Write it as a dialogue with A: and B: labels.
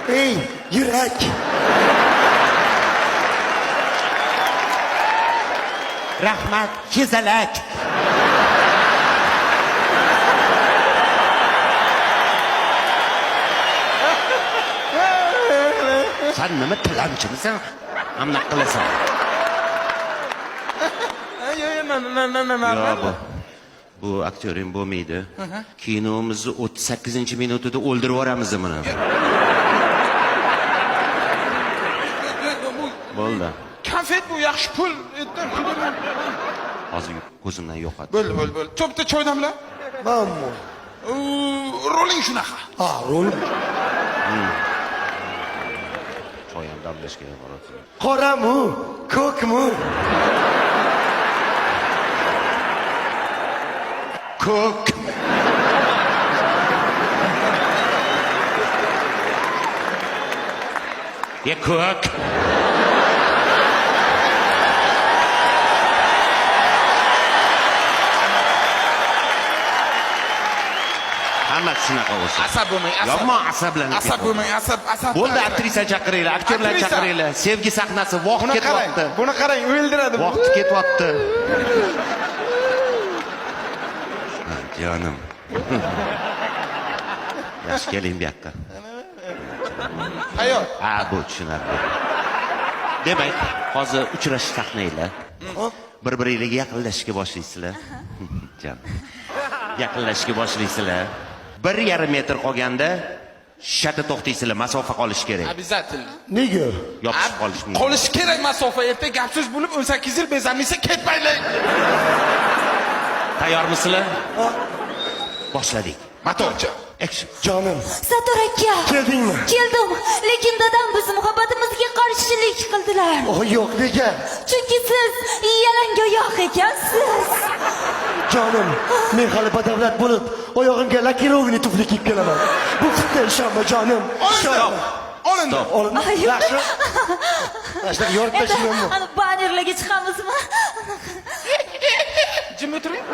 A: Ey, yurak.
B: Rahmat, kezalak. Sen nima tilamchimisan? Hamna qilasan. Yo, bu aktyoring bo'lmaydi. Kinomizni 38-minutida o'ldirib yuboramiz buni. Bo'ldi.
C: Konfet bu yaxshi pul.
B: Hozir ko'zimdan yo'qotdi.
C: Bo'l. Cho'pda choy damla.
A: Mammo.
C: Roling shunaqa.
A: Ha, rol.
B: Choy ham damlashga boradi.
A: Qoramu, ko'kmu.
B: Ko'k. Ye ko'k. Hamma shunaqa bo'lsin.
C: Asab bo'lmang, asab.
B: Yomon asablanib.
C: Asab bo'lmang, asab.
B: Bo'ldi, aktrisa chaqiringlar, aktyorlar
C: Aktrisa.
B: chaqiringlar. Sevgi sahnasi vaqt ketyapti.
C: Buni qarang, o'ldiradi bu.
B: Vaqt ketyapti. Jonim. Yaxshi keling bu yoqqa.
C: Ayol.
B: Ha, bu tushunarli. Demak, hozir uchrashish sahnainglar. Bir-biringizga yaqinlashishga boshlaysizlar. Jon. Yaqinlashishga boshlaysizlar. 1,5 metr qolganda shata to'xtaysizlar, masofa qolish kerak.
C: Обязательно.
A: Nega?
B: Yopishib qolish mumkin.
C: Qolish kerak masofa. Erta gap so'z bo'lib 18 yil bezamisa ketmaylar.
B: Tayyormisizlar? Boshladik.
C: Motorchi.
B: Action.
A: Jonim,
D: Sator aka.
A: keldingmi?
D: Keldim, lekin dadam biz muhabbatimizga qarshilik qildilar.
A: Oh, yo'q, nega?
D: Chunki siz yalangoyoq ekansiz.
A: Jonim, men hali badavlat bo'lib, oyog'imga lakirovni tufli kiyib kelaman. Bu fitna ishonma, jonim. Ishonma.
C: Olindi.
A: Olin. Yaxshi. Yaxshi, yorib tashlaymanmi?
D: Ana banerlarga chiqamizmi?
C: Jim o'tiring.